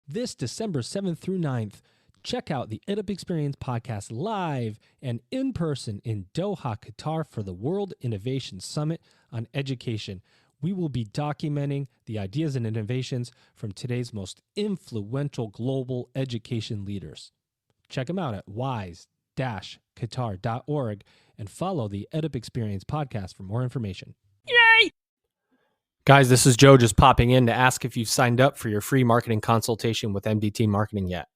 this December 7th through 9th. Check out the EdUp Experience podcast live and in person in Doha, Qatar for the World Innovation Summit on Education. We will be documenting the ideas and innovations from today's most influential global education leaders. Check them out at wise-qatar.org and follow the EdUp Experience podcast for more information. Yay! Guys, this is Joe just popping in to ask if you've signed up for your free marketing consultation with MDT Marketing yet.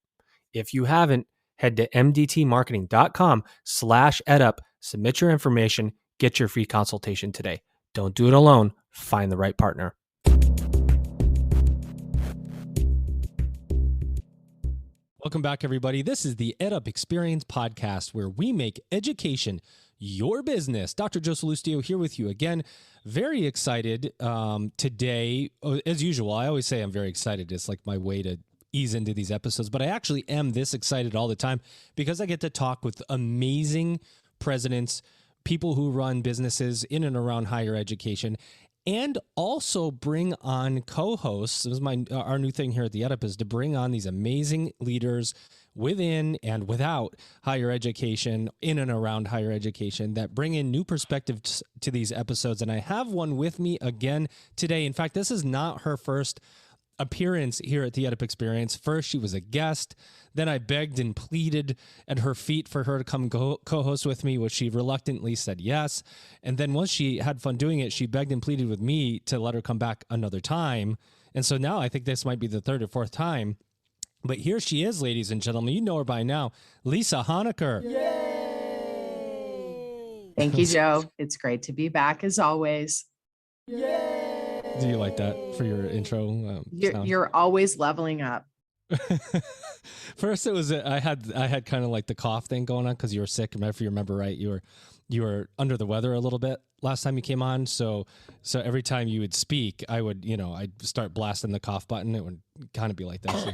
If you haven't, head to mdtmarketing.com/edup, submit your information, get your free consultation today. Don't do it alone. Find the right partner. Welcome back, everybody. This is the EdUp Experience podcast, where we make education your business. Dr. Joe Salustio here with you again. Very excited today. As usual, I always say I'm very excited. It's like my way to ease into these episodes, but I actually am this excited all the time because I get to talk with amazing presidents, people who run businesses in and around higher education, and also bring on co-hosts. This is our new thing here at the EdUp, is to bring on these amazing leaders within and without higher education, in and around higher education, that bring in new perspectives to these episodes. And I have one with me again today. In fact, this is not her first appearance here at the EdUp Experience. First, she was a guest. Then I begged and pleaded at her feet for her to come co-host with me, which she reluctantly said yes. And then once she had fun doing it, she begged and pleaded with me to let her come back another time. And so now I think this might be the third or fourth time. But here she is, ladies and gentlemen. You know her by now, Lisa Honecker. Yay! Thank you, Joe. It's great to be back as always. Yay! Do you like that for your intro? You're always leveling up. First, it was I had kind of like the cough thing going on because you were sick. If you remember right, you were under the weather a little bit last time you came on. So every time you would speak, I'd start blasting the cough button. It would kind of be like this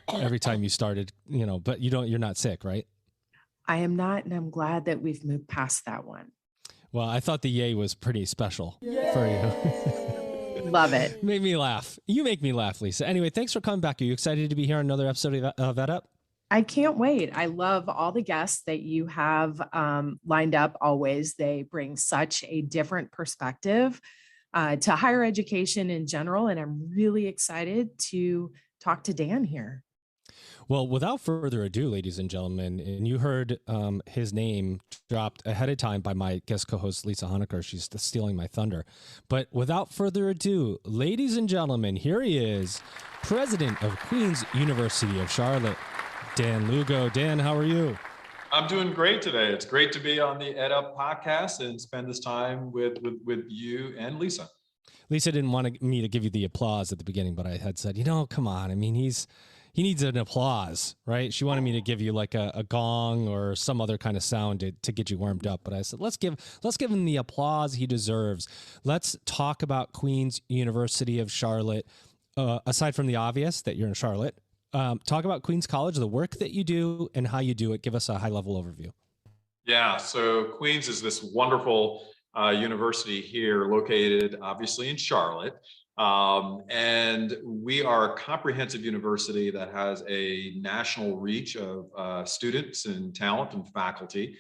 every time you started, But you're not sick, right? I am not, and I'm glad that we've moved past that one. Well, I thought the yay was pretty special for you. Love it. Made me laugh. You make me laugh, Lisa. Anyway, thanks for coming back. Are you excited to be here on another episode of EdUp? I can't wait. I love all the guests that you have lined up always. They bring such a different perspective to higher education in general. And I'm really excited to talk to Dan here. Well, without further ado, ladies and gentlemen, and you heard his name dropped ahead of time by my guest co-host, Lisa Honecker. She's stealing my thunder. But without further ado, ladies and gentlemen, here he is, President of Queen's University of Charlotte, Dan Lugo. Dan, how are you? I'm doing great today. It's great to be on the EdUp podcast and spend this time with you and Lisa. Lisa didn't want me to give you the applause at the beginning, but I had said, come on. I mean, he needs an applause, right? She wanted me to give you like a gong or some other kind of sound to get you warmed up. But I said, let's give him the applause he deserves. Let's talk about Queen's University of Charlotte. Aside from the obvious that you're in Charlotte, talk about Queen's College, the work that you do and how you do it. Give us a high-level overview. Yeah, so Queen's is this wonderful university here located obviously in Charlotte. And we are a comprehensive university that has a national reach of students and talent and faculty.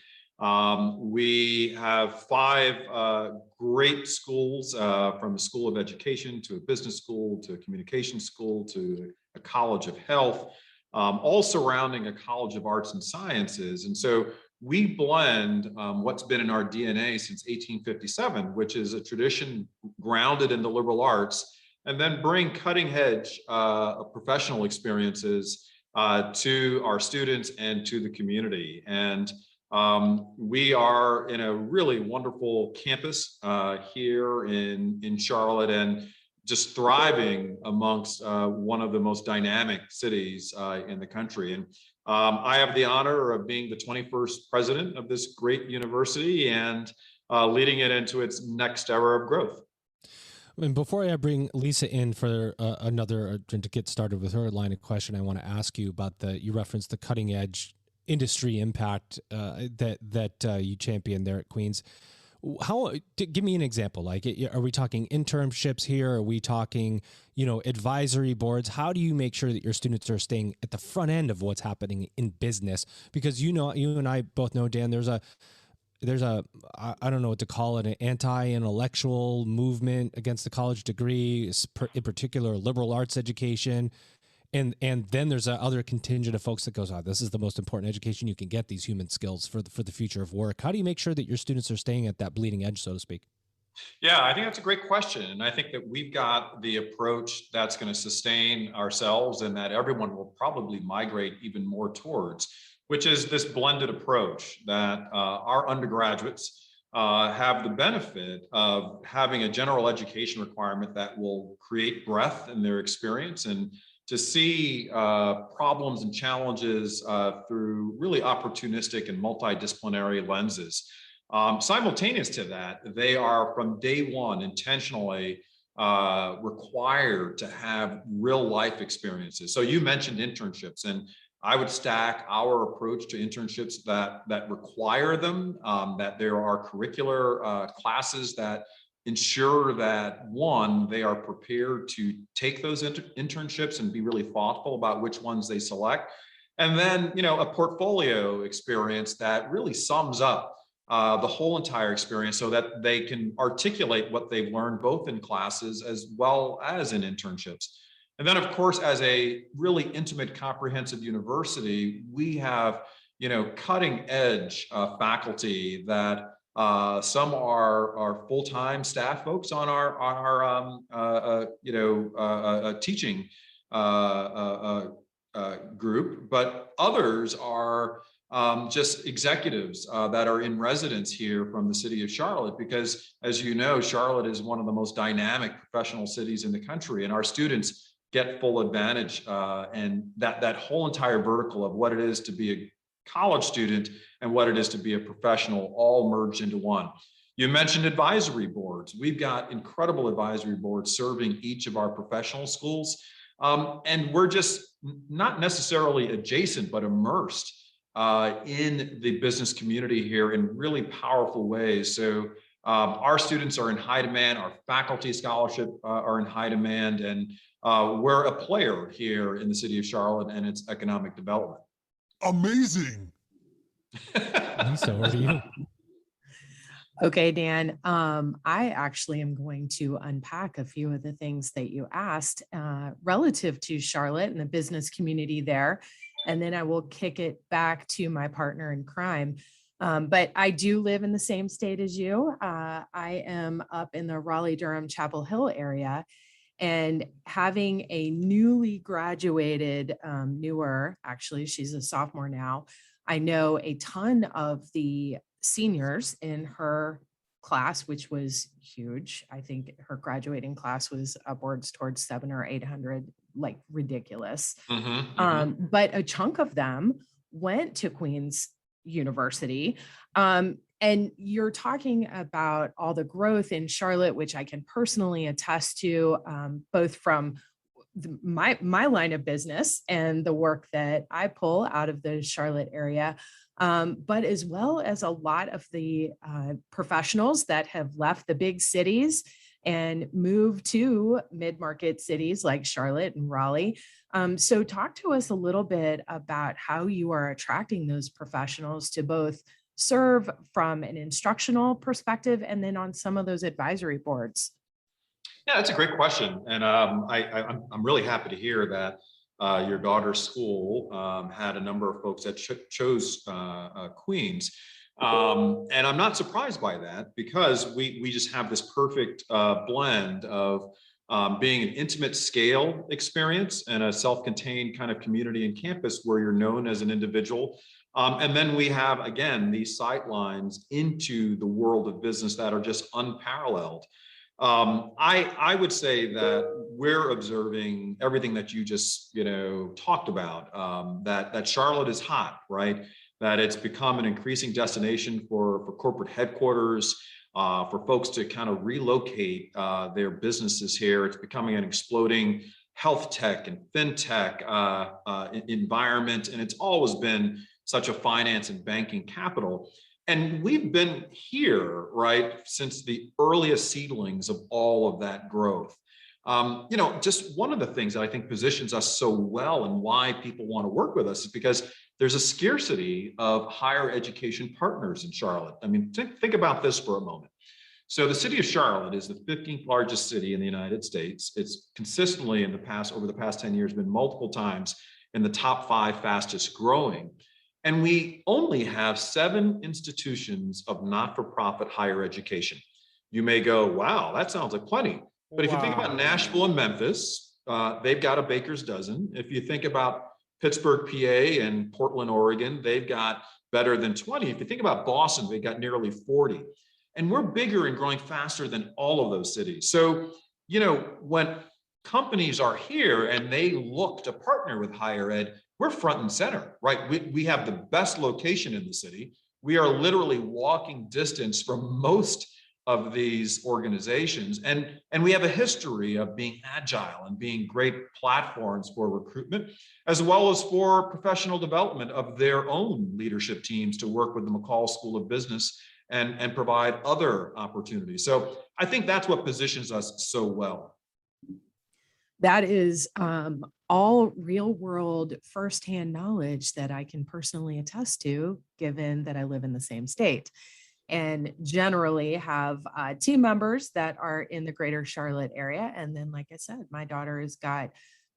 We have 5 great schools, from a school of education to a business school to a communication school to a college of health, all surrounding a college of arts and sciences. And so we blend what's been in our DNA since 1857, which is a tradition grounded in the liberal arts, and then bring cutting edge professional experiences to our students and to the community. And we are in a really wonderful campus here in Charlotte, and just thriving amongst one of the most dynamic cities in the country. And I have the honor of being the 21st president of this great university and leading it into its next era of growth. And before I bring Lisa in for to get started with her line of question, I want to ask you about you referenced the cutting edge industry impact that you champion there at Queens. Give me an example. Like, are we talking internships here? Are we talking, advisory boards? How do you make sure that your students are staying at the front end of what's happening in business? Because, you and I both know, Dan, there's a, I don't know what to call it, an anti-intellectual movement against the college degree, in particular liberal arts education. And then there's a other contingent of folks that goes, this is the most important education you can get, these human skills for the future of work. How do you make sure that your students are staying at that bleeding edge, so to speak? Yeah, I think that's a great question. And I think that we've got the approach that's going to sustain ourselves and that everyone will probably migrate even more towards, which is this blended approach that our undergraduates have the benefit of having a general education requirement that will create breadth in their experience and to see problems and challenges through really opportunistic and multidisciplinary lenses. Simultaneous to that, they are from day one intentionally required to have real life experiences. So you mentioned internships, and I would stack our approach to internships that require them, that there are curricular classes that ensure that, one, they are prepared to take those internships and be really thoughtful about which ones they select. And then, a portfolio experience that really sums up the whole entire experience so that they can articulate what they've learned both in classes as well as in internships. And then, of course, as a really intimate, comprehensive university, we have, cutting edge faculty that some are full-time staff folks on our teaching group, but others are just executives that are in residence here from the city of Charlotte, because as you know, Charlotte is one of the most dynamic professional cities in the country, and our students get full advantage and that whole entire vertical of what it is to be a college student and what it is to be a professional all merged into one. You mentioned advisory boards. We've got incredible advisory boards serving each of our professional schools. And we're just not necessarily adjacent, but immersed in the business community here in really powerful ways. So our students are in high demand, our faculty scholarship are in high demand, and we're a player here in the city of Charlotte and its economic development. Amazing. Lisa, over to you. Okay, Dan, I actually am going to unpack a few of the things that you asked relative to Charlotte and the business community there. And then I will kick it back to my partner in crime. But I do live in the same state as you. I am up in the Raleigh-Durham, Chapel Hill area. And having a newly graduated, actually, she's a sophomore now, I know a ton of the seniors in her class, which was huge. I think her graduating class was upwards towards 700 or 800, like ridiculous. But a chunk of them went to Queen's University. And you're talking about all the growth in Charlotte, which I can personally attest to, both from my line of business and the work that I pull out of the Charlotte area, but as well as a lot of the professionals that have left the big cities and moved to mid-market cities like Charlotte and Raleigh. So talk to us a little bit about how you are attracting those professionals to both serve from an instructional perspective and then on some of those advisory boards. Yeah, that's a great question. And I'm really happy to hear that your daughter's school had a number of folks that chose Queens. And I'm not surprised by that, because we just have this perfect blend of being an intimate scale experience and a self-contained kind of community and campus where you're known as an individual. And then we have, again, these sight lines into the world of business that are just unparalleled. I would say that we're observing everything that you just, talked about, that Charlotte is hot, right? That it's become an increasing destination for corporate headquarters, for folks to kind of relocate their businesses here. It's becoming an exploding health tech and fintech environment, and it's always been such a finance and banking capital. And we've been here, right, since the earliest seedlings of all of that growth. Just one of the things that I think positions us so well and why people want to work with us is because there's a scarcity of higher education partners in Charlotte. I mean, think about this for a moment. So the city of Charlotte is the 15th largest city in the United States. It's consistently over the past 10 years, been multiple times in the top 5 fastest growing. And we only have 7 institutions of not-for-profit higher education. You may go, wow, that sounds like plenty. But if you think about Nashville and Memphis, they've got a baker's dozen. If you think about Pittsburgh, PA, and Portland, Oregon, they've got better than 20. If you think about Boston, they've got nearly 40. And we're bigger and growing faster than all of those cities. So, when companies are here and they look to partner with higher ed, we're front and center, right? We have the best location in the city. We are literally walking distance from most of these organizations. And we have a history of being agile and being great platforms for recruitment, as well as for professional development of their own leadership teams to work with the McCall School of Business and provide other opportunities. So I think that's what positions us so well. That is all real world firsthand knowledge that I can personally attest to, given that I live in the same state and generally have team members that are in the greater Charlotte area. And then, like I said, my daughter has got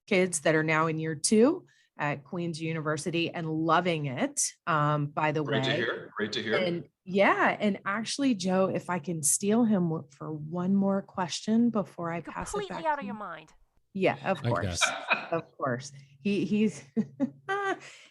kids that are now in year 2 at Queen's University and loving it, by the way. Great to hear. And yeah, and actually, Joe, if I can steal him for one more question before I pass it back. Completely out of your mind. Yeah, of course. Of course. He's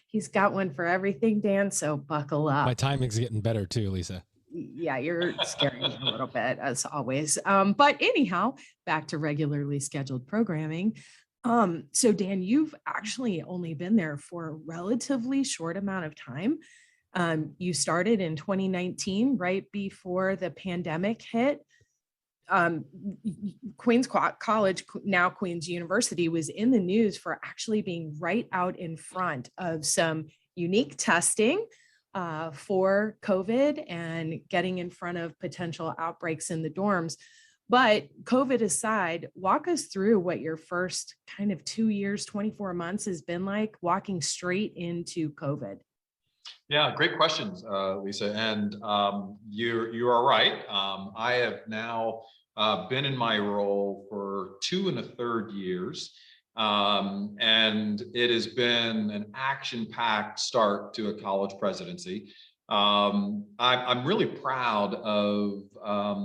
he's got one for everything, Dan, so buckle up. My timing's getting better too, Lisa. Yeah, you're scaring me a little bit, as always. But anyhow, back to regularly scheduled programming. So Dan, you've actually only been there for a relatively short amount of time. You started in 2019, right before the pandemic hit. Queens College, now Queens University, was in the news for actually being right out in front of some unique testing for COVID and getting in front of potential outbreaks in the dorms. But COVID aside, walk us through what your first kind of 2 years, 24 months has been like walking straight into COVID. Yeah, great questions, Lisa. And you are right. I have now been in my role for 2 1/3 years. And it has been an action-packed start to a college presidency. I'm really proud of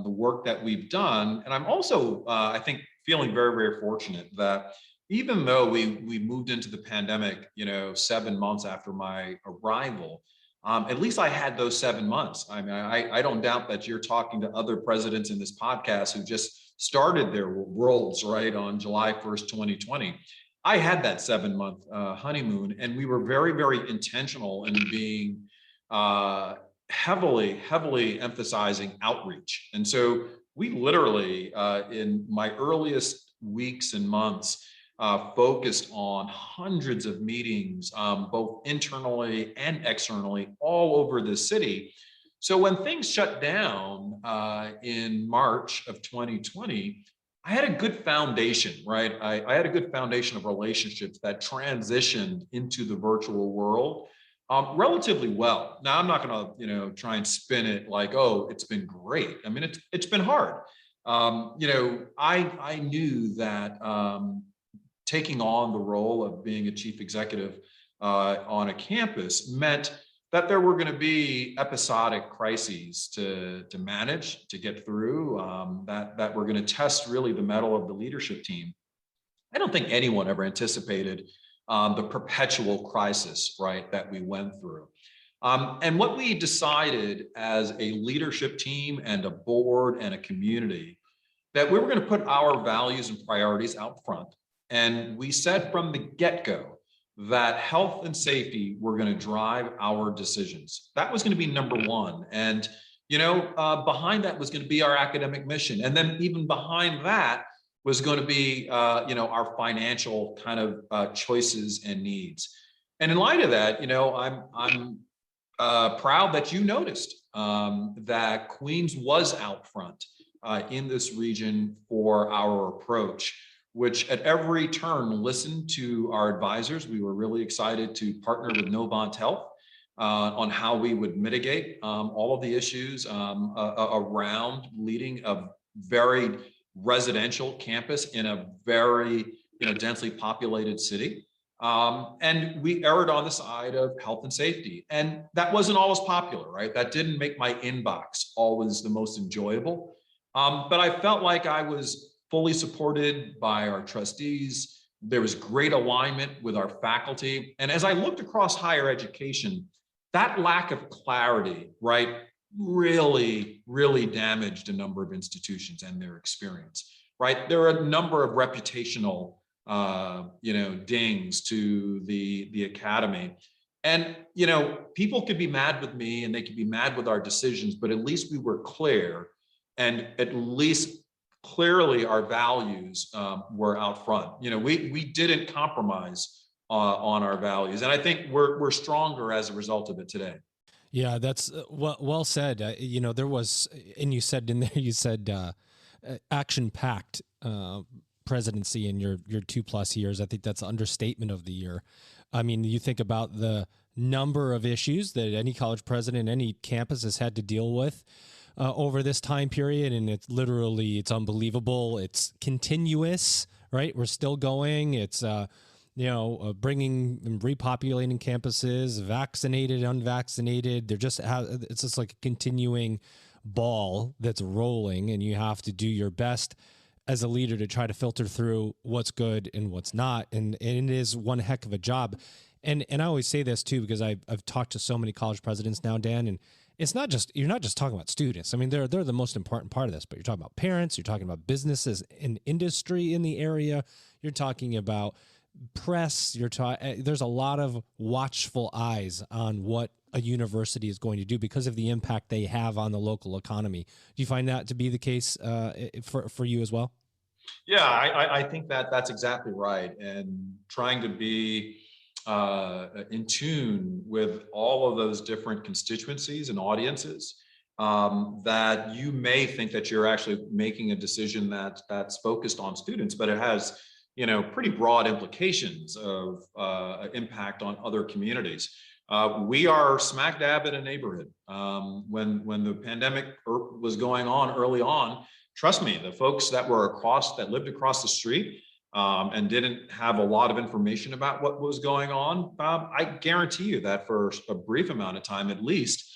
the work that we've done. And I'm also, I think, feeling very, very fortunate that even though we moved into the pandemic, 7 months after my arrival, at least I had those 7 months. I mean, I don't doubt that you're talking to other presidents in this podcast who just started their roles, right, on July 1st, 2020. I had that 7-month honeymoon, and we were very, very intentional in being heavily emphasizing outreach. And so we literally, in my earliest weeks and months, focused on hundreds of meetings, both internally and externally, all over the city. So when things shut down in March of 2020, I had a good foundation, right? I had a good foundation of relationships that transitioned into the virtual world relatively well. Now, I'm not going to, try and spin it like, oh, it's been great. I mean, it's been hard. I knew that taking on the role of being a chief executive on a campus meant that there were going to be episodic crises to manage, to get through, that were going to test really the mettle of the leadership team. I don't think anyone ever anticipated the perpetual crisis, right, that we went through. And what we decided as a leadership team and a board and a community, that we were going to put our values and priorities out front. And we said from the get-go that health and safety were going to drive our decisions. That was going to be number one. And, behind that was going to be our academic mission. And then even behind that was going to be, our financial kind of choices and needs. And in light of that, I'm proud that you noticed that Queens was out front in this region for our approach, which at every turn listened to our advisors. We were really excited to partner with Novant Health on how we would mitigate all of the issues around leading a very residential campus in a very densely populated city. And we erred on the side of health and safety. And that wasn't always popular, right? That didn't make my inbox always the most enjoyable. But I felt like I was fully supported by our trustees. There was great alignment with our faculty. And as I looked across higher education, that lack of clarity, right, really, really damaged a number of institutions and their experience, right? There are a number of reputational dings to the academy. And, people could be mad with me and they could be mad with our decisions, but at least we were clear, and at least clearly our values were out front. We didn't compromise on our values. And I think we're stronger as a result of it today. Yeah, that's well said. There was, and you said in there, you said action-packed presidency in your 2+ years. I think that's an understatement of the year. I mean, you think about the number of issues that any college president, any campus has had to deal with over this time period, and it's unbelievable. It's continuous, right? We're still going. It's bringing and repopulating campuses, vaccinated, unvaccinated. It's just like a continuing ball that's rolling, and you have to do your best as a leader to try to filter through what's good and what's not. And it is one heck of a job. And I always say this too, because I've talked to so many college presidents now, Dan, and you're not just talking about students. I mean, they're the most important part of this, but you're talking about parents, you're talking about businesses and industry in the area. You're talking about press. There's a lot of watchful eyes on what a university is going to do because of the impact they have on the local economy. Do you find that to be the case for you as well? Yeah, I think that's exactly right. And trying to be in tune with all of those different constituencies and audiences, that you may think that you're actually making a decision that's focused on students, but it has pretty broad implications of impact on other communities. We are smack dab in a neighborhood. When the pandemic was going on early on, trust me, the folks that lived across the street and didn't have a lot of information about what was going on, I guarantee you that for a brief amount of time, at least,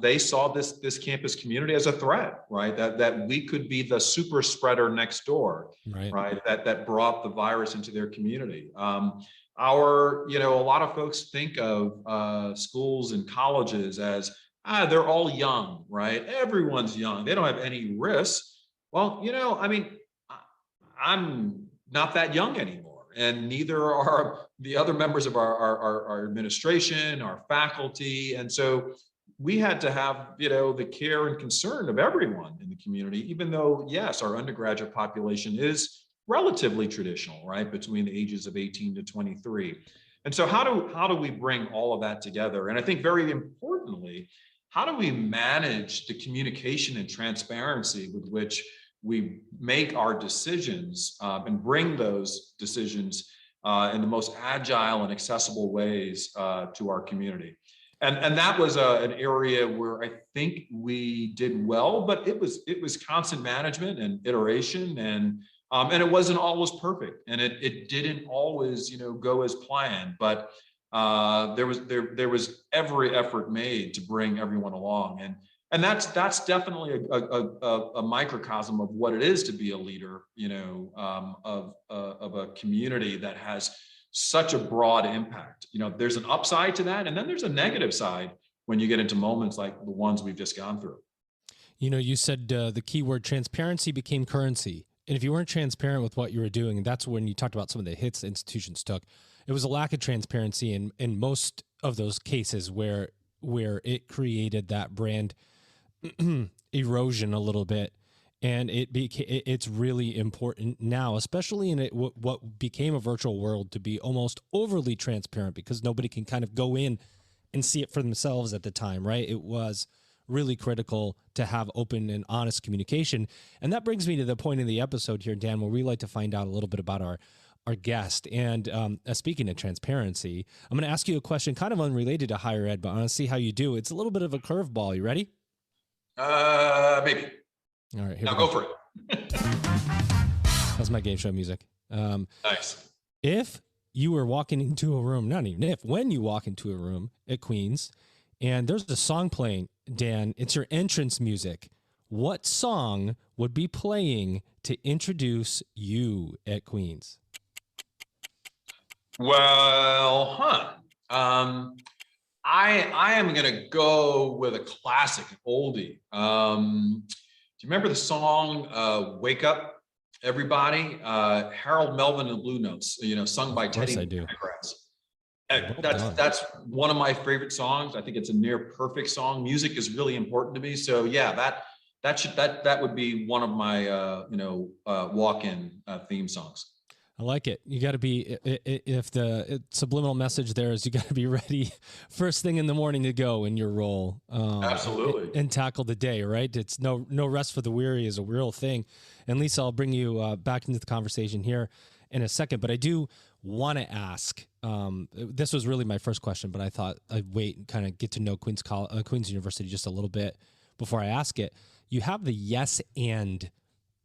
they saw this campus community as a threat, right? That we could be the super spreader next door, right? That brought the virus into their community. A lot of folks think of schools and colleges as, they're all young, right? Everyone's young. They don't have any risks. Well, I'm not that young anymore, and neither are the other members of our administration, our faculty. And so we had to have, the care and concern of everyone in the community, even though, yes, our undergraduate population is relatively traditional, right? Between the ages of 18 to 23. And so how do we bring all of that together? And I think very importantly, how do we manage the communication and transparency with which we make our decisions and bring those decisions in the most agile and accessible ways to our community? And that was an area where I think we did well, but it was constant management and iteration, and it wasn't always perfect, and it didn't always go as planned, but there was every effort made to bring everyone along, and that's definitely a microcosm of what it is to be a leader, of a community that has such a broad impact. There's an upside to that, and then there's a negative side when you get into moments like the ones we've just gone through. You said the key word transparency became currency. And if you weren't transparent with what you were doing, and that's when you talked about some of the hits institutions took, it was a lack of transparency in most of those cases where it created that brand erosion a little bit. And it's really important now, especially in what became a virtual world, to be almost overly transparent, because nobody can kind of go in and see it for themselves at the time, right? It was really critical to have open and honest communication. And that brings me to the point in the episode here, Dan, where we like to find out a little bit about our guest. And speaking of transparency, I'm going to ask you a question kind of unrelated to higher ed, but I want to see how you do. It's a little bit of a curveball. You ready? Maybe. All right, here now we go. Go for it. That's my game show music. Nice. If you were walking into a room, not even if, when you walk into a room at Queens and there's a song playing, Dan, it's your entrance music. What song would be playing to introduce you at Queens? Well, I am gonna go with a classic, oldie. Do you remember the song "Wake Up, Everybody"? Harold Melvin and the Blue Notes, sung by Teddy McGrath. That's one of my favorite songs. I think it's a near perfect song. Music is really important to me, so yeah, that would be one of my walk-in theme songs. I like it. You got to be, if the subliminal message there is, you got to be ready first thing in the morning to go in your role. Absolutely. And tackle the day, right? It's no rest for the weary is a real thing. And Lisa, I'll bring you back into the conversation here in a second, but I do want to ask, this was really my first question, but I thought I'd wait and kind of get to know Queens University just a little bit before I ask it. You have the yes and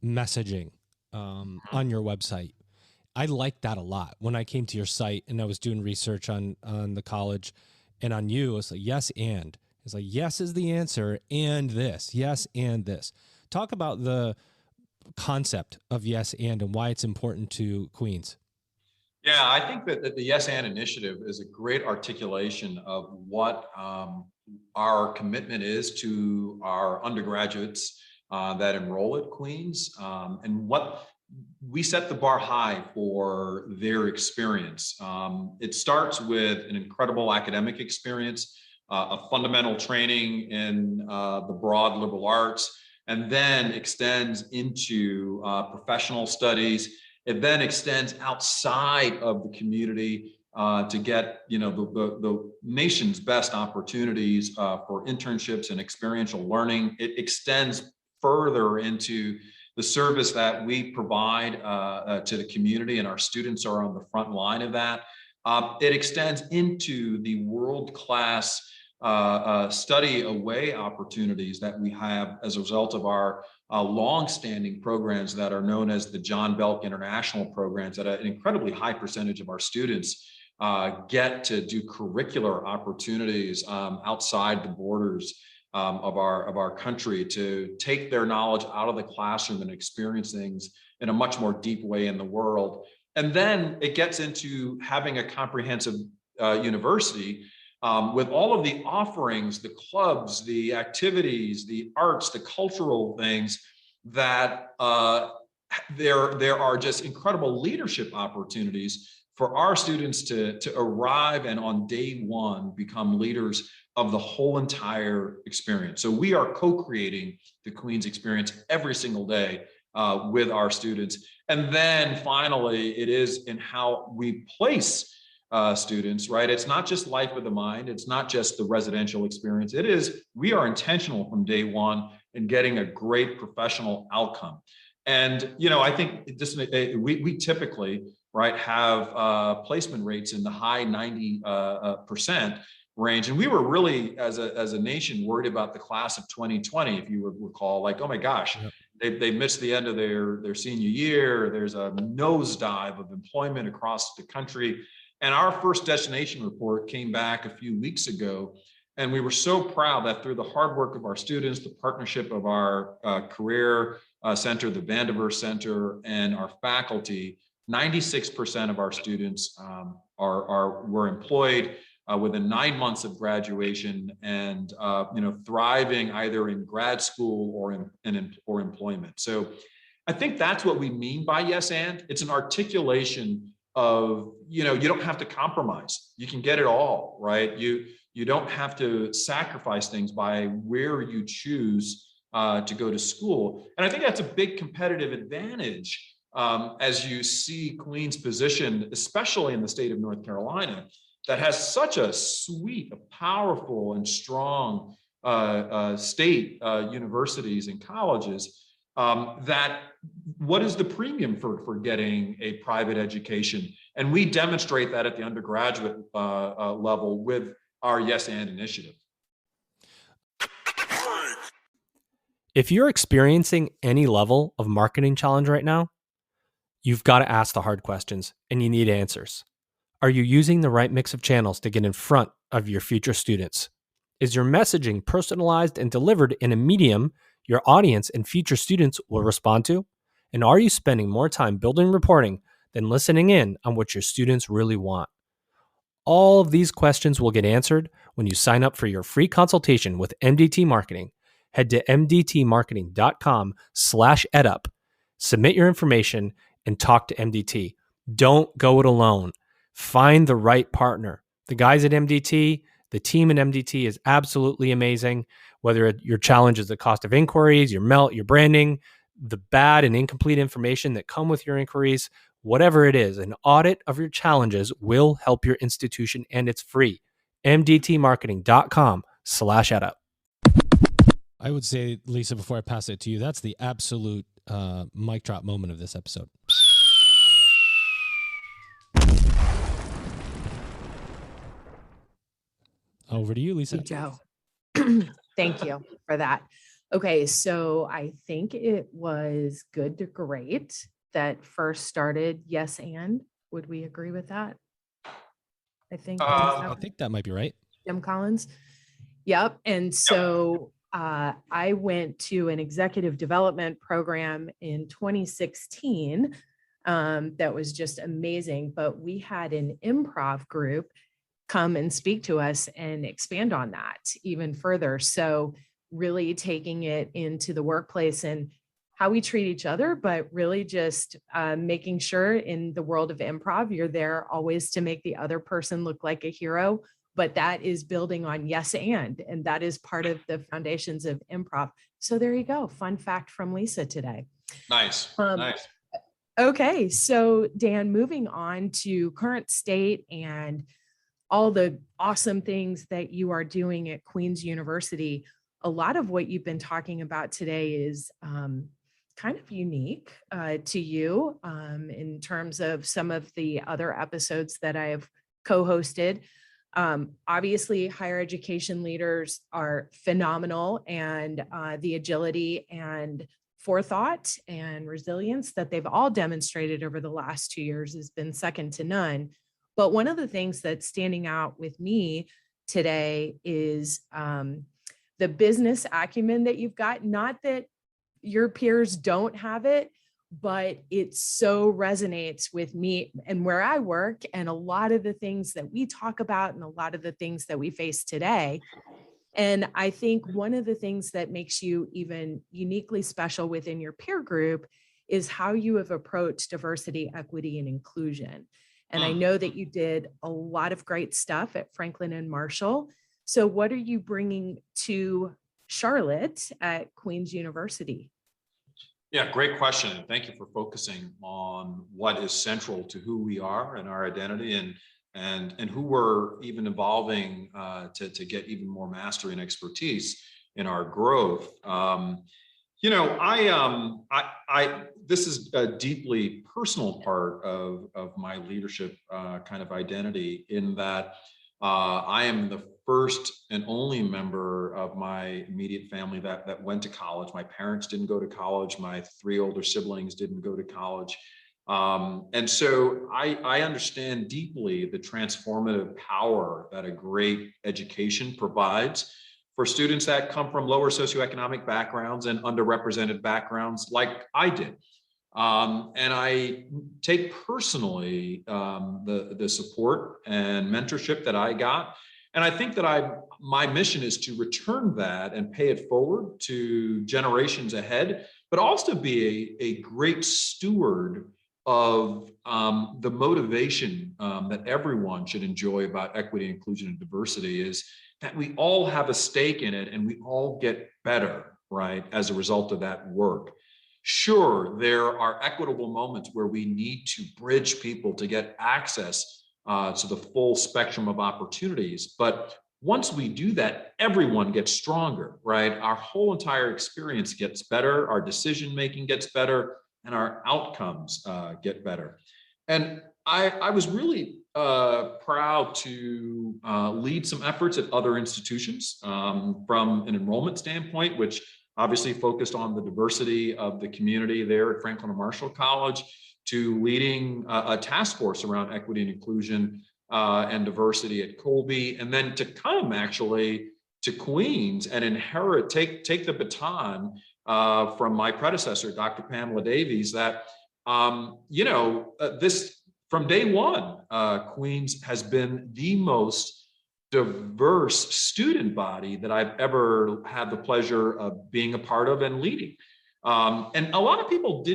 messaging on your website. I like that a lot. When I came to your site and I was doing research on the college and on you, it's like, yes, and. It's like, yes is the answer, and this. Yes, and this. Talk about the concept of yes, and why it's important to Queens. Yeah, I think that the Yes and initiative is a great articulation of what our commitment is to our undergraduates that enroll at Queens, and what we set the bar high for their experience. It starts with an incredible academic experience, a fundamental training in the broad liberal arts, and then extends into professional studies. It then extends outside of the community to get the nation's best opportunities for internships and experiential learning. It extends further into the service that we provide to the community, and our students are on the front line of that. It extends into the world-class study away opportunities that we have as a result of our long-standing programs that are known as the John Belk International programs, that an incredibly high percentage of our students get to do curricular opportunities outside the borders of our country, to take their knowledge out of the classroom and experience things in a much more deep way in the world. And then it gets into having a comprehensive university with all of the offerings, the clubs, the activities, the arts, the cultural things that there are just incredible leadership opportunities for our students to arrive and on day one become leaders of the whole entire experience. So we are co-creating the Queens experience every single day with our students. And then finally, it is in how we place students, right? It's not just life of the mind. It's not just the residential experience. It is, we are intentional from day one in getting a great professional outcome. And, I think this, we typically, right, have placement rates in the high 90% range. And we were really, as a nation, worried about the class of 2020, if you recall, like, oh my gosh, they missed the end of their senior year. There's a nosedive of employment across the country. And our first destination report came back a few weeks ago. And we were so proud that through the hard work of our students, the partnership of our career center, the Vandiver Center, and our faculty, 96% of our students were employed within 9 months of graduation, and thriving either in grad school or employment. So I think that's what we mean by yes and. It's an articulation of, you don't have to compromise. You can get it all, right? You don't have to sacrifice things by where you choose to go to school. And I think that's a big competitive advantage as you see Queens positioned, especially in the state of North Carolina, that has such a suite of powerful and strong state universities and colleges, that what is the premium for getting a private education? And we demonstrate that at the undergraduate level with our Yes and initiative. If you're experiencing any level of marketing challenge right now, you've got to ask the hard questions and you need answers. Are you using the right mix of channels to get in front of your future students? Is your messaging personalized and delivered in a medium your audience and future students will respond to? And are you spending more time building reporting than listening in on what your students really want? All of these questions will get answered when you sign up for your free consultation with MDT Marketing. Head to mdtmarketing.com/edup, submit your information, and talk to MDT. Don't go it alone. Find the right partner. The guys at MDT, the team at MDT is absolutely amazing. Whether your challenge is the cost of inquiries, your branding, the bad and incomplete information that come with your inquiries, whatever it is, an audit of your challenges will help your institution, and it's free. mdtmarketing.com/edup. I would say, Lisa, before I pass it to you, that's the absolute mic drop moment of this episode. Over to you, Lisa. Hey, Joe. Thank you for that. Okay, so I think it was good to great that first started Yes and. Would we agree with that? I think that might be right. Jim Collins. Yep. And so I went to an executive development program in 2016 that was just amazing. But we had an improv group come and speak to us and expand on that even further. So really taking it into the workplace and how we treat each other, but really just making sure in the world of improv, you're there always to make the other person look like a hero. But that is building on yes and that is part of the foundations of improv. So there you go. Fun fact from Lisa today. Nice. Nice. Okay. So Dan, moving on to current state and all the awesome things that you are doing at Queen's University. A lot of what you've been talking about today is kind of unique to you in terms of some of the other episodes that I've co-hosted. Obviously, higher education leaders are phenomenal, and the agility and forethought and resilience that they've all demonstrated over the last 2 years has been second to none. But one of the things that's standing out with me today is the business acumen that you've got. Not that your peers don't have it, but it so resonates with me and where I work and a lot of the things that we talk about and a lot of the things that we face today. And I think one of the things that makes you even uniquely special within your peer group is how you have approached diversity, equity, and inclusion. And I know that you did a lot of great stuff at Franklin and Marshall. So what are you bringing to Charlotte at Queen's University? Yeah, great question. Thank you for focusing on what is central to who we are and our identity and who we're even evolving to get even more mastery and expertise in our growth. This is a deeply personal part of my leadership kind of identity in that I am the first and only member of my immediate family that went to college. My parents didn't go to college. My 3 older siblings didn't go to college. And so I understand deeply the transformative power that a great education provides for students that come from lower socioeconomic backgrounds and underrepresented backgrounds like I did. And I take personally the support and mentorship that I got. And I think that my mission is to return that and pay it forward to generations ahead, but also be a great steward of the motivation that everyone should enjoy about equity, inclusion, and diversity is that we all have a stake in it and we all get better, right, as a result of that work. Sure, there are equitable moments where we need to bridge people to get access to the full spectrum of opportunities, but once we do that, everyone gets stronger, right? Our whole entire experience gets better, our decision-making gets better, and our outcomes get better. And I was really proud to lead some efforts at other institutions from an enrollment standpoint, which obviously focused on the diversity of the community there at Franklin and Marshall College, to leading a task force around equity and inclusion and diversity at Colby, and then to come actually to Queens and take the baton from my predecessor, Dr. Pamela Davies, that this from day one, Queens has been the most diverse student body that I've ever had the pleasure of being a part of and leading. And a lot of people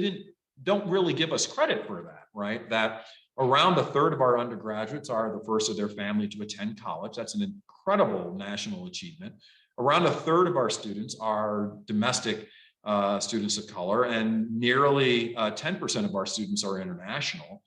don't really give us credit for that, right? That around a third of our undergraduates are the first of their family to attend college. That's an incredible national achievement. Around a third of our students are domestic students of color, and nearly 10% of our students are international.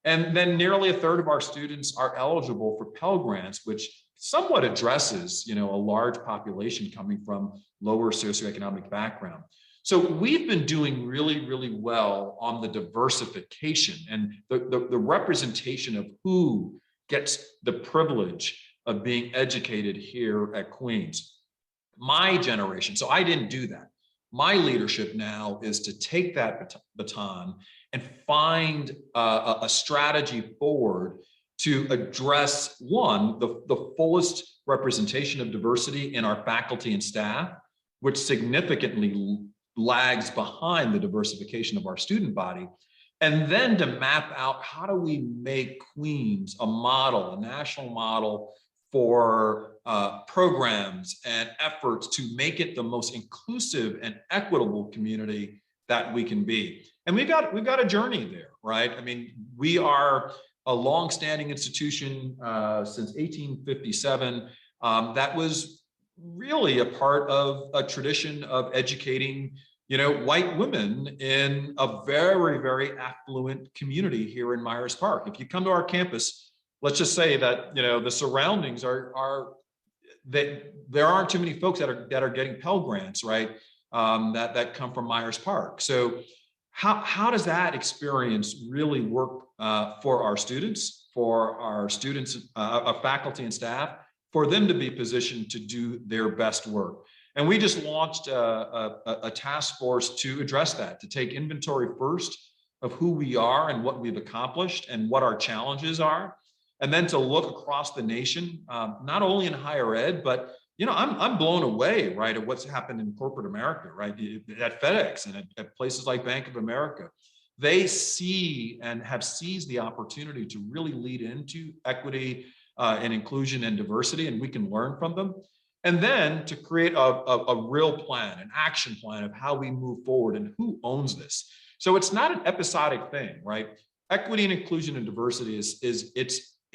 And then nearly a third of our students are eligible for Pell Grants, which somewhat addresses, a large population coming from lower socioeconomic background. So we've been doing really, really well on the diversification and the representation of who gets the privilege of being educated here at Queens. My generation, so I didn't do that. My leadership now is to take that baton and find a strategy forward to address, one, the fullest representation of diversity in our faculty and staff, which significantly lags behind the diversification of our student body, and then to map out how do we make Queens a model, a national model for programs and efforts to make it the most inclusive and equitable community that we can be. And we've got a journey there, right? I mean, we are a longstanding institution since 1857 that was really a part of a tradition of educating, white women in a very, very affluent community here in Myers Park. If you come to our campus, let's just say that, the surroundings are that there aren't too many folks that are getting Pell Grants, right? That come from Myers Park. So how does that experience really work for our students, faculty and staff, for them to be positioned to do their best work? And we just launched a task force to address that, to take inventory first of who we are and what we've accomplished and what our challenges are, and then to look across the nation, not only in higher ed, but I'm blown away, right, at what's happened in corporate America, right, at FedEx and at places like Bank of America. They see and have seized the opportunity to really lead into equity and inclusion and diversity, and we can learn from them. And then to create a real plan, an action plan of how we move forward and who owns this. So it's not an episodic thing, right? Equity and inclusion and diversity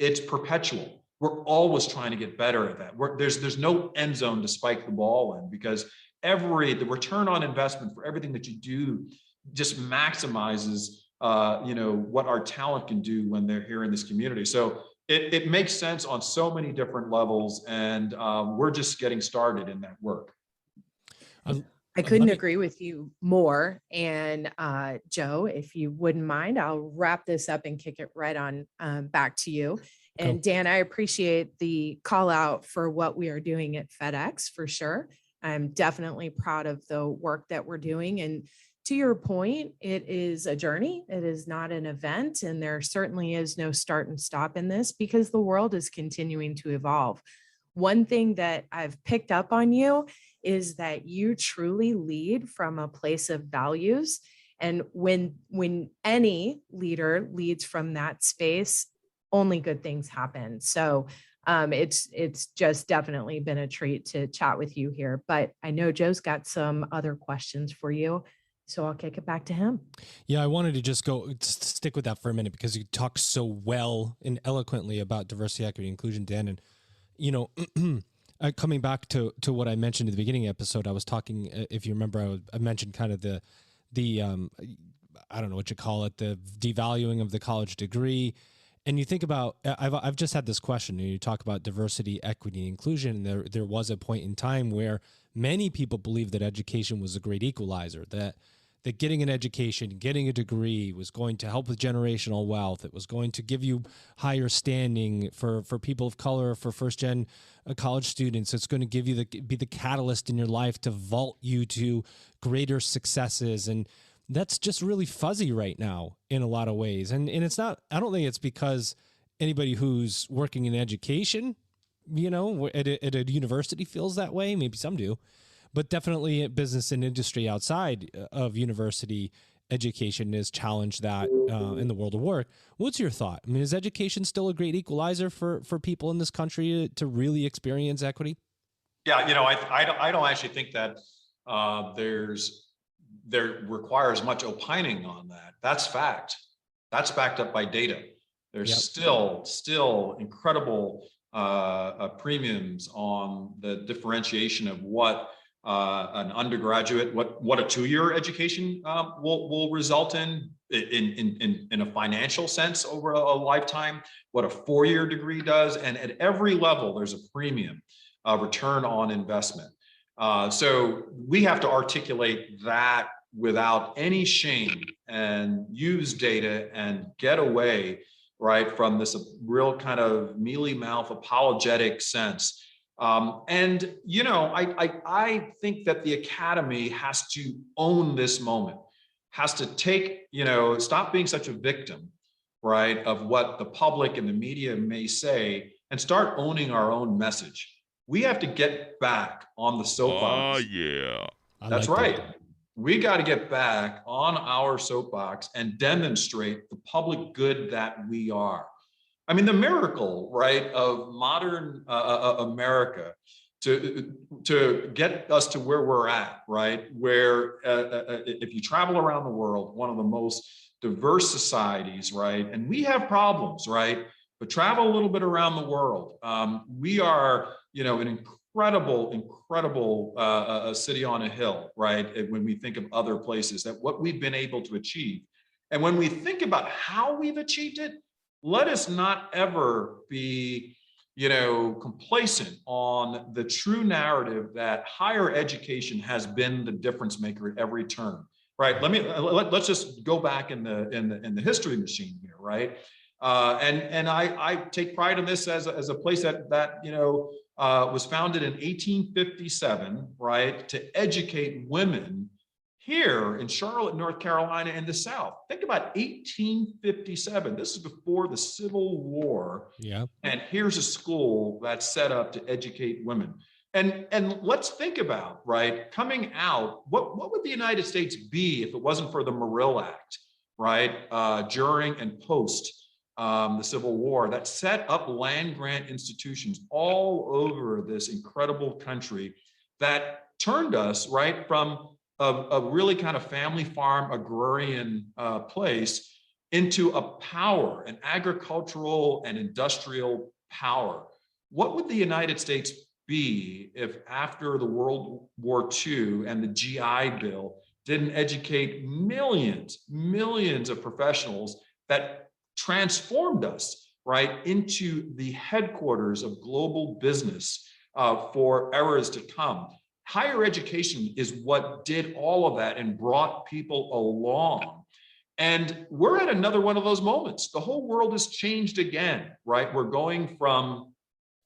it's perpetual. We're always trying to get better at that. There's no end zone to spike the ball in, because the return on investment for everything that you do just maximizes what our talent can do when they're here in this community. So it makes sense on so many different levels, and we're just getting started in that work. I couldn't agree with you more. And Joe, if you wouldn't mind, I'll wrap this up and kick it right on back to you. And Dan, I appreciate the call out for what we are doing at FedEx for sure. I'm definitely proud of the work that we're doing. And to your point, it is a journey. It is not an event. And there certainly is no start and stop in this, because the world is continuing to evolve. One thing that I've picked up on you is that you truly lead from a place of values. And when any leader leads from that space, only good things happen. So it's just definitely been a treat to chat with you here. But I know Joe's got some other questions for you, so I'll kick it back to him. Yeah, I wanted to just stick with that for a minute, because you talk so well and eloquently about diversity, equity, inclusion, Dan. And coming back to what I mentioned at the beginning of the episode, I was talking, if you remember, I mentioned kind of the I don't know what you call it, the devaluing of the college degree. And you think about, I've just had this question, and you talk about diversity, equity, and inclusion. And there was a point in time where many people believed that education was a great equalizer, that getting an education, getting a degree was going to help with generational wealth. It was going to give you higher standing for people of color, for first-gen college students. It's going to give you be the catalyst in your life to vault you to greater successes. And that's just really fuzzy right now in a lot of ways. And it's not, I don't think it's because anybody who's working in education, you know, at a university feels that way. Maybe some do, but definitely business and industry outside of university education has challenged that in the world of work. What's your thought? I mean, is education still a great equalizer for people in this country to really experience equity? Yeah, you know, I don't actually think that there requires much opining on that. That's fact. That's backed up by data. There's still incredible premiums on the differentiation of what an undergraduate, what a 2-year education will result in a financial sense over a lifetime, what a 4-year degree does, and at every level there's a premium return on investment. So we have to articulate that without any shame and use data and get away, right, from this real kind of mealy-mouth apologetic sense. And, you know, I think that the academy has to own this moment, has to take, you know, stop being such a victim, right, of what the public and the media may say and start owning our own message. We have to get back on the soapbox. Oh, yeah. That's right. We got to get back on our soapbox and demonstrate the public good that we are. I mean, the miracle, right, of modern America to get us to where we're at, right, where if you travel around the world, one of the most diverse societies, right, and we have problems, right, but travel a little bit around the world. We are, you know, an incredible city on a hill, right, when we think of other places, that what we've been able to achieve. And when we think about how we've achieved it, let us not ever be, you know, complacent on the true narrative that higher education has been the difference maker at every turn, right? Let's just go back in the history machine here, right? And I take pride in this as a place that you know was founded in 1857, right, to educate women here in Charlotte, North Carolina, in the South. Think about 1857. This is before the Civil War. Yeah. And here's a school that's set up to educate women. And let's think about, right, coming out, what would the United States be if it wasn't for the Morrill Act, right, during and post the Civil War, that set up land grant institutions all over this incredible country that turned us, right, from a really kind of family farm agrarian place into a power, an agricultural and industrial power. What would the United States be if after the World War II and the GI Bill didn't educate millions of professionals that transformed us, right, into the headquarters of global business for eras to come? Higher education is what did all of that and brought people along. And we're at another one of those moments. The whole world has changed again, right? We're going from,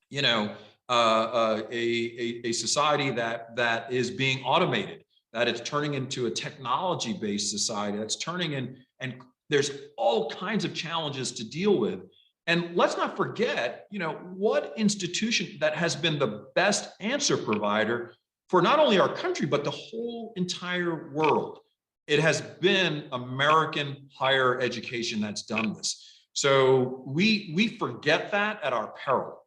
you know, a society that is being automated, that it's turning into a technology-based society, that's turning in, and there's all kinds of challenges to deal with. And let's not forget, you know, what institution that has been the best answer provider for not only our country, but the whole entire world. It has been American higher education that's done this. So we forget that at our peril.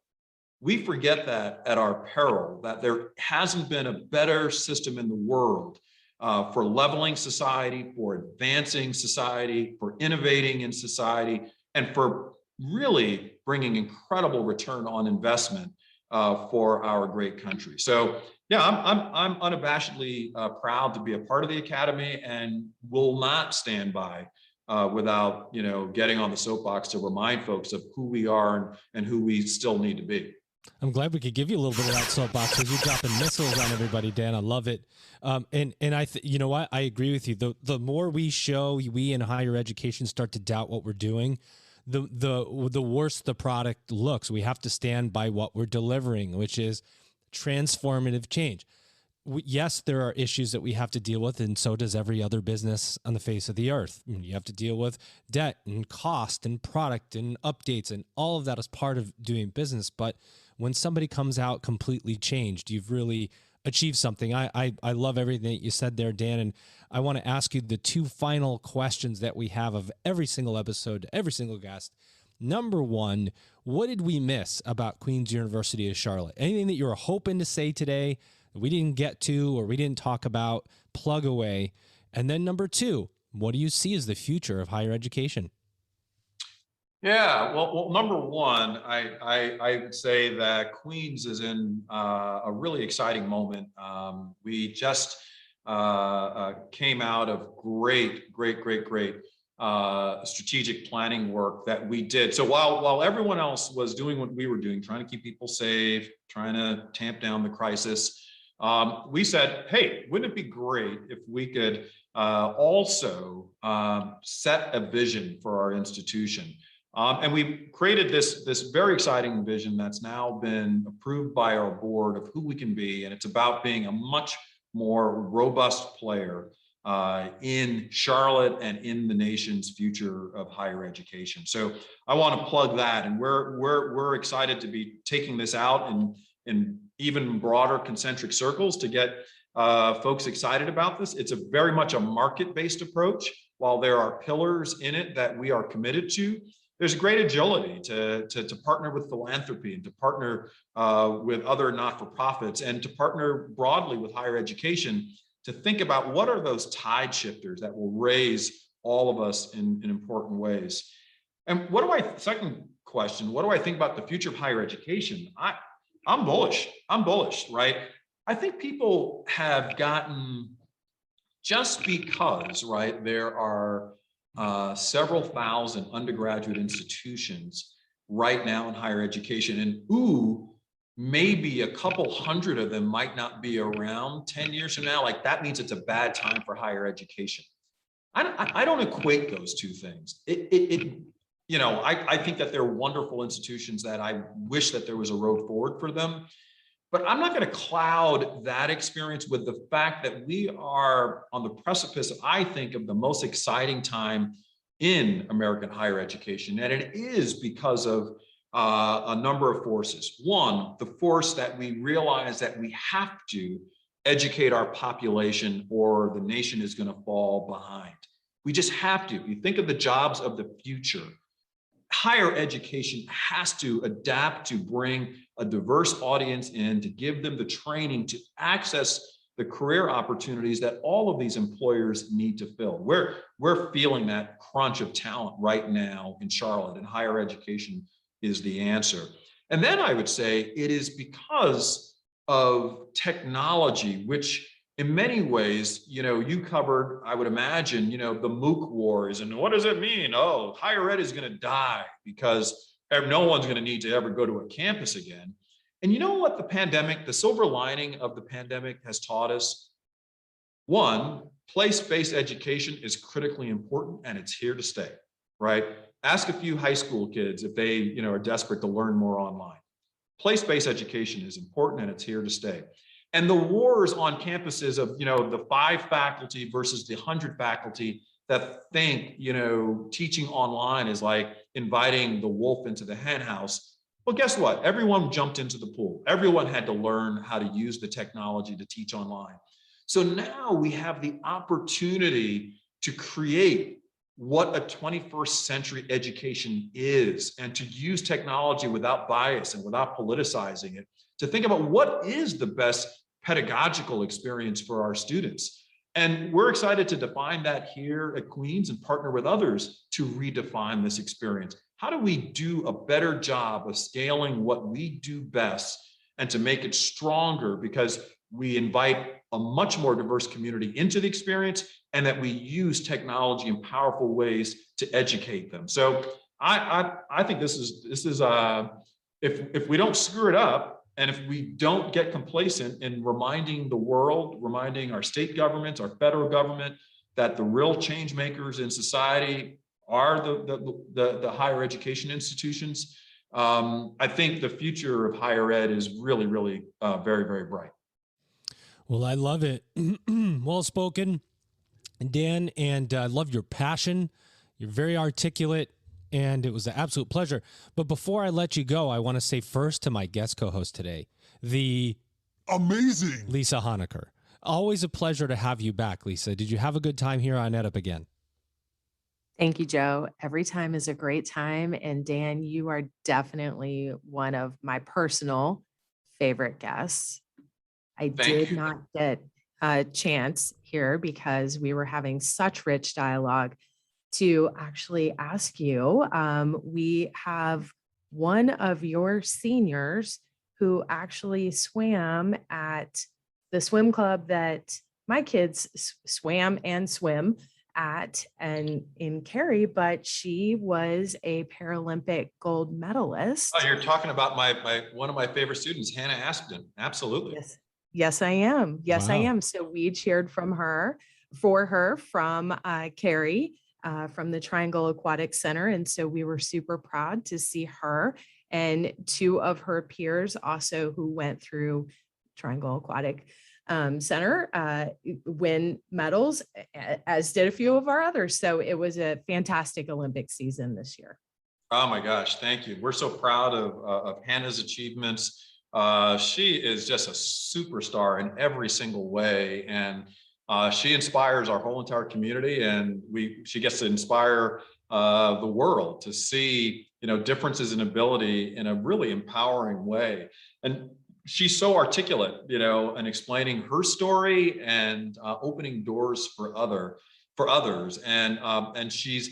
We forget that at our peril, that there hasn't been a better system in the world for leveling society, for advancing society, for innovating in society, and for really bringing incredible return on investment for our great country. So yeah, I'm unabashedly proud to be a part of the Academy and will not stand by without, getting on the soapbox to remind folks of who we are and who we still need to be. I'm glad we could give you a little bit of that soapbox because you're dropping missiles on everybody, Dan. I love it. And you know what? I agree with you. The more we in higher education start to doubt what we're doing, the worse the product looks. We have to stand by what we're delivering, which is transformative change. Yes, there are issues that we have to deal with, and so does every other business on the face of the earth. You have to deal with debt and cost and product and updates, and all of that is part of doing business. But when somebody comes out completely changed, you've really achieved something. I love everything that you said there, Dan, and I want to ask you the two final questions that we have of every single episode, every single guest. Number one, what did we miss about Queen's University of Charlotte? Anything that you were hoping to say today that we didn't get to or we didn't talk about, plug away. And then number two, what do you see as the future of higher education? Yeah, well, number one, I would say that Queens is in a really exciting moment. We just came out of great strategic planning work that we did. So while everyone else was doing what we were doing, trying to keep people safe, trying to tamp down the crisis, we said, hey, wouldn't it be great if we could also set a vision for our institution? And we created this very exciting vision that's now been approved by our board of who we can be. And it's about being a much more robust player in Charlotte and in the nation's future of higher education. So I want to plug that. And we're excited to be taking this out in even broader concentric circles to get folks excited about this. It's very much a market-based approach. While there are pillars in it that we are committed to, there's great agility to partner with philanthropy and to partner with other not-for-profits and to partner broadly with higher education to think about what are those tide shifters that will raise all of us in important ways. And second question, what do I think about the future of higher education? I'm bullish, right? I think people have gotten, just because, right, there are several thousand undergraduate institutions right now in higher education, and maybe a couple hundred of them might not be around 10 years from now. Like, that means it's a bad time for higher education. I don't equate those two things. I think that they're wonderful institutions that I wish that there was a road forward for them. But I'm not going to cloud that experience with the fact that we are on the precipice, I think, of the most exciting time in American higher education. And it is because of a number of forces. One, the force that we realize that we have to educate our population or the nation is going to fall behind. We just have to. If you think of the jobs of the future, higher education has to adapt to bring a diverse audience in, to give them the training to access the career opportunities that all of these employers need to fill. We're feeling that crunch of talent right now in Charlotte, and higher education is the answer. And then I would say it is because of technology, which in many ways, you covered, I would imagine, the MOOC wars. And what does it mean? Oh, higher ed is going to die because no one's going to need to ever go to a campus again. And you know what the silver lining of the pandemic has taught us? One, place-based education is critically important, and it's here to stay, right? Ask a few high school kids if they, are desperate to learn more online. Place-based education is important, and it's here to stay. And the wars on campuses of, the 5 faculty versus the 100 faculty that think, teaching online is like inviting the wolf into the hen house. Well, guess what? Everyone jumped into the pool. Everyone had to learn how to use the technology to teach online. So now we have the opportunity to create what a 21st century education is, and to use technology without bias and without politicizing it, to think about what is the best pedagogical experience for our students. And we're excited to define that here at Queens and partner with others to redefine this experience. How do we do a better job of scaling what we do best and to make it stronger? Because we invite a much more diverse community into the experience, and that we use technology in powerful ways to educate them. So I think this is if we don't screw it up, and if we don't get complacent in reminding the world, reminding our state governments, our federal government, that the real change makers in society are the higher education institutions, I think the future of higher ed is really, really very, very bright. Well, I love it. Well spoken, Dan, and I love your passion. You're very articulate, and it was an absolute pleasure. But before I let you go, I want to say first to my guest co-host today, the amazing Lisa Honecker. Always a pleasure to have you back, Lisa. Did you have a good time here on EdUp again? Thank you, Joe. Every time is a great time. And Dan, you are definitely one of my personal favorite guests. I did not get a chance here because we were having such rich dialogue to actually ask you. We have one of your seniors who actually swam at the swim club that my kids swam and swim at and in Cary, but she was a Paralympic gold medalist. Oh, you're talking about one of my favorite students, Hannah Aspden. Absolutely. Yes, I am. Yes, Wow. I am. So we cheered for her from Cary, from the Triangle Aquatic Center. And so we were super proud to see her and two of her peers also who went through Triangle Aquatic Center win medals, as did a few of our others. So it was a fantastic Olympic season this year. Oh my gosh, thank you. We're so proud of Hannah's achievements. She is just a superstar in every single way, and she inspires our whole entire community, and she gets to inspire the world to see, differences in ability in a really empowering way. And she's so articulate, in explaining her story and opening doors for others. And she's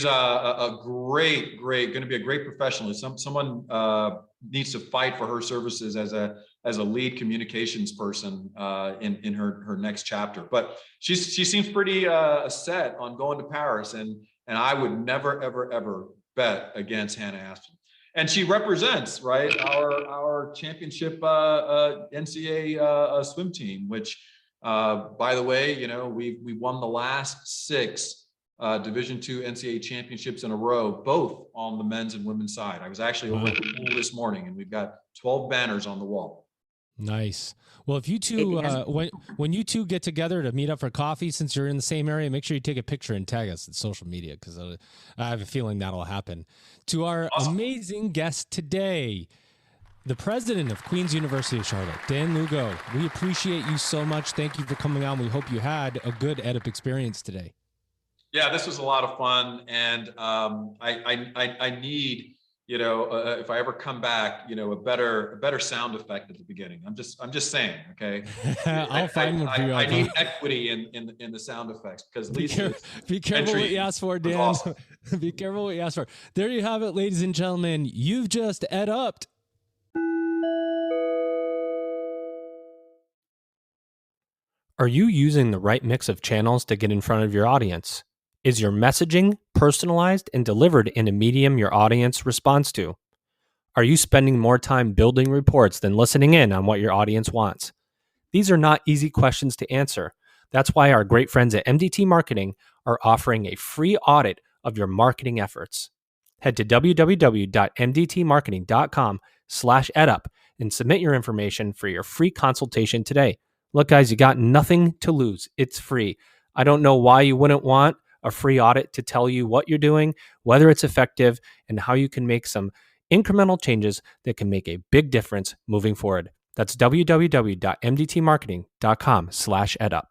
a great, going to be a great professional. Someone needs to fight for her services as a lead communications person in her next chapter. But she seems pretty set on going to Paris, and I would never, ever, ever bet against Hannah Aspden. And she represents, right, our championship NCAA swim team, which, by the way, we won the last 6 Division II NCAA championships in a row, both on the men's and women's side. I was actually over at the pool this morning, and we've got 12 banners on the wall. Nice. Well, if you two, when you two get together to meet up for coffee, since you're in the same area, make sure you take a picture and tag us in social media, because I have a feeling that'll happen. To our amazing guest today, the president of Queen's University of Charlotte, Dan Lugo. We appreciate you so much. Thank you for coming on. We hope you had a good EdUp experience today. Yeah, this was a lot of fun, and I need, if I ever come back, a better sound effect at the beginning. I'm just saying, okay. I'll find one for you. I need equity in the sound effects, because be careful what you ask for, Dan. Awesome. Be careful what you ask for. There you have it, ladies and gentlemen. You've just EdUp'd. Are you using the right mix of channels to get in front of your audience? Is your messaging personalized and delivered in a medium your audience responds to? Are you spending more time building reports than listening in on what your audience wants? These are not easy questions to answer. That's why our great friends at MDT Marketing are offering a free audit of your marketing efforts. Head to www.mdtmarketing.com/edup and submit your information for your free consultation today. Look, guys, you got nothing to lose. It's free. I don't know why you wouldn't want a free audit to tell you what you're doing, whether it's effective, and how you can make some incremental changes that can make a big difference moving forward. That's www.mdtmarketing.com/edup.